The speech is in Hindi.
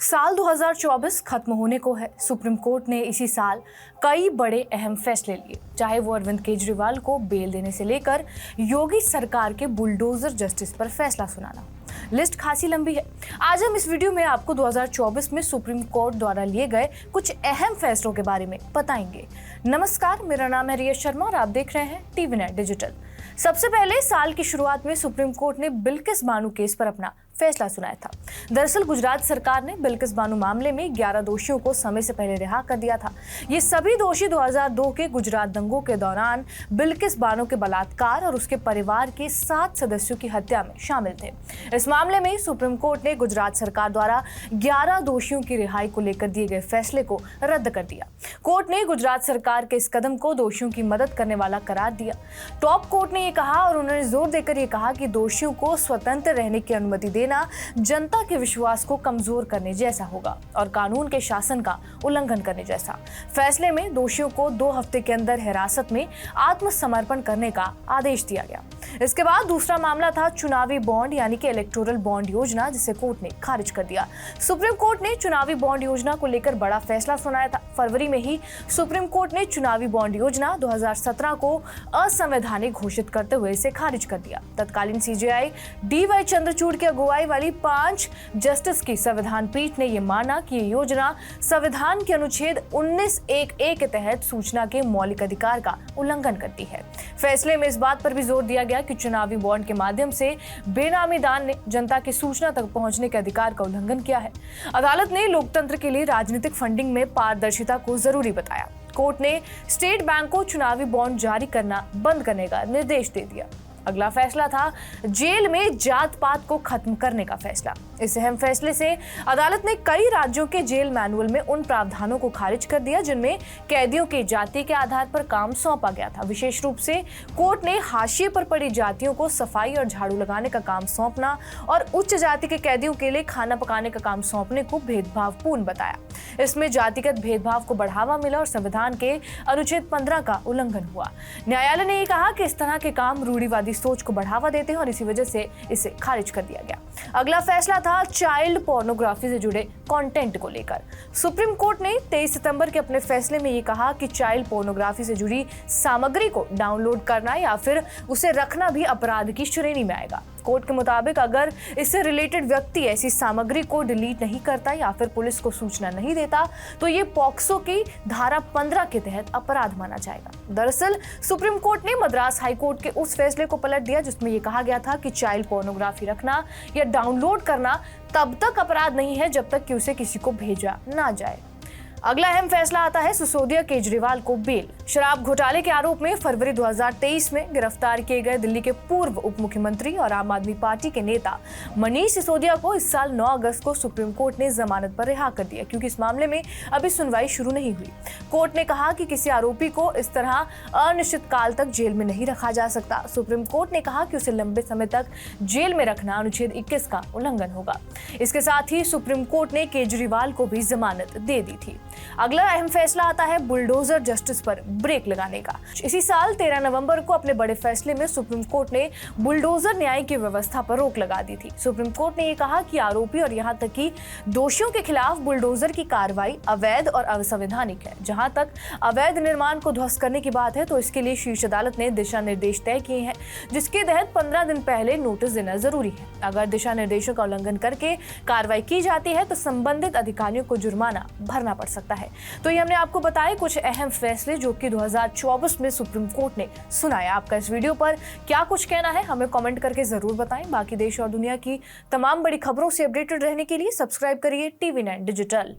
साल 2024 खत्म होने को है। सुप्रीम कोर्ट ने इसी साल कई बड़े अहम फैसले लिए, चाहे वो अरविंद केजरीवाल को बेल देने से लेकर योगी सरकार के बुलडोजर जस्टिस पर फैसला सुनाना। लिस्ट खासी लंबी है। आज हम इस वीडियो में आपको 2024 में सुप्रीम कोर्ट द्वारा लिए गए कुछ अहम फैसलों के बारे में बताएंगे। नमस्कार, मेरा नाम है रिया शर्मा और आप देख रहे हैं टीवी नेट डिजिटल। सबसे पहले साल की शुरुआत में सुप्रीम कोर्ट ने बिल्किस बानो केस पर अपना फैसला सुनाया था। दरअसल गुजरात सरकार ने बिल्किस बानो मामले में 11 दोषियों को समय से पहले रिहा कर दिया था। ये सभी दोषी 2002 के गुजरात दंगों के दौरान बिल्किस बानो के बलात्कार और उसके परिवार के 7 सदस्यों की हत्या में शामिल थे। इस मामले में सुप्रीम कोर्ट ने गुजरात सरकार द्वारा 11 दोषियों की रिहाई को लेकर दिए गए फैसले को रद्द कर दिया। कोर्ट ने गुजरात सरकार के इस कदम को दोषियों की मदद करने वाला करार दिया। टॉप कोर्ट ने ये कहा और उन्होंने जोर देकर ये कहा कि दोषियों को स्वतंत्र रहने की अनुमति देना जनता के विश्वास को कमजोर करने जैसा होगा और कानून के शासन का उल्लंघन करने जैसा। फैसले में दोषियों को 2 हफ्ते के अंदर हिरासत में आत्मसमर्पण करने का आदेश दिया गया। इसके बाद दूसरा मामला था चुनावी बॉन्ड यानी कि इलेक्टोरल बॉन्ड योजना, जिसे कोर्ट ने खारिज कर दिया। सुप्रीम कोर्ट ने चुनावी बॉन्ड योजना को लेकर बड़ा फैसला सुनाया था। फरवरी में ही सुप्रीम कोर्ट ने चुनावी बॉन्ड योजना 2017 को असंवैधानिक घोषित करते हुए इसे खारिज कर दिया। तत्कालीन सीजेआई DY चंद्रचूड़ की अगुवाई वाली 5 जस्टिस की संविधान पीठ ने यह माना कि ये योजना संविधान के अनुच्छेद 19(1)(a) के तहत सूचना के मौलिक अधिकार का उल्लंघन करती है। फैसले में इस बात पर भी जोर दिया गया कि चुनावी बॉन्ड के माध्यम से बेनामी दान ने जनता की सूचना तक पहुंचने के अधिकार का उल्लंघन किया है। अदालत ने लोकतंत्र के लिए राजनीतिक फंडिंग में पारदर्शिता को जरूरी बताया। कोर्ट ने स्टेट बैंक को चुनावी बॉन्ड जारी करना बंद करने का निर्देश दे दिया। अगला फैसला था जेल में जात पात को खत्म करने का फैसला। इस अहम फैसले से अदालत ने कई राज्यों के जेल मैनुअल में उन प्रावधानों को खारिज कर दिया जिनमें कैदियों के जाति के आधार पर काम सौंपा गया था। विशेष रूप से कोर्ट ने हाशिए पर पड़ी जातियों को सफाई और झाड़ू लगाने का काम सौंपना और उच्च जाति के कैदियों के लिए खाना पकाने का काम सौंपने को भेदभावपूर्ण बताया। इसमें जातिगत भेदभाव को बढ़ावा मिला और संविधान के अनुच्छेद 15 का उल्लंघन हुआ। न्यायालय ने कहा कि इस तरह के काम रूढ़िवादी सोच को बढ़ावा देते हैं और इसी वजह से इसे खारिज कर दिया गया। अगला फैसला था चाइल्ड पोर्नोग्राफी से जुड़े कंटेंट को लेकर। सुप्रीम कोर्ट ने 23 सितंबर के अपने फैसले में ये कहा कि चाइल्ड पोर्नोग्राफी से जुड़ी सामग्री को डाउनलोड करना या फिर उसे रखना भी अपराध की श्रेणी में आएगा। कोर्ट के मुताबिक अगर इससे रिलेटेड व्यक्ति ऐसी सामग्री को डिलीट नहीं करता या फिर पुलिस को सूचना नहीं देता तो ये पॉक्सो की धारा 15 के तहत अपराध माना जाएगा। दरअसल सुप्रीम कोर्ट ने मद्रास हाई कोर्ट के उस फैसले को पलट दिया जिसमें यह कहा गया था कि चाइल्ड पोर्नोग्राफी रखना या डाउनलोड करना तब तक अपराध नहीं है जब तक कि उसे किसी को भेजा ना जाए। अगला अहम फैसला आता है सिसोदिया केजरीवाल को बेल। शराब घोटाले के आरोप में फरवरी 2023 में गिरफ्तार किए गए दिल्ली के पूर्व उप मुख्यमंत्री और आम आदमी पार्टी के नेता मनीष सिसोदिया को इस साल 9 अगस्त को सुप्रीम कोर्ट ने जमानत पर रिहा कर दिया, क्योंकि इस मामले में अभी सुनवाई शुरू नहीं हुई। कोर्ट ने कहा कि किसी आरोपी को इस तरह अनिश्चित काल तक जेल में नहीं रखा जा सकता। सुप्रीम कोर्ट ने कहा कि उसे लंबे समय तक जेल में रखना अनुच्छेद 21 का उल्लंघन होगा। इसके साथ ही सुप्रीम कोर्ट ने केजरीवाल को भी जमानत दे दी थी। अगला अहम फैसला आता है बुलडोजर जस्टिस पर ब्रेक लगाने का। इसी साल 13 नवंबर को अपने बड़े फैसले में सुप्रीम कोर्ट ने बुलडोजर न्याय की व्यवस्था पर रोक लगा दी थी। सुप्रीम कोर्ट ने यह कहा कि आरोपी और यहां तक कि दोषियों के खिलाफ बुलडोजर की कार्रवाई अवैध और असंवैधानिक है। जहां तक अवैध निर्माण को ध्वस्त करने की बात है तो इसके लिए शीर्ष अदालत ने दिशा निर्देश तय किए हैं, जिसके तहत 15 दिन पहले नोटिस देना जरूरी है। अगर दिशा निर्देशों का उल्लंघन करके कार्रवाई की जाती है तो संबंधित अधिकारियों को जुर्माना भरना पड़ सकता है। तो ये हमने आपको बताए कुछ अहम फैसले जो कि 2024 में सुप्रीम कोर्ट ने सुनाया। आपका इस वीडियो पर क्या कुछ कहना है हमें कमेंट करके जरूर बताएं। बाकी देश और दुनिया की तमाम बड़ी खबरों से अपडेटेड रहने के लिए सब्सक्राइब करिए टीवी नेट डिजिटल।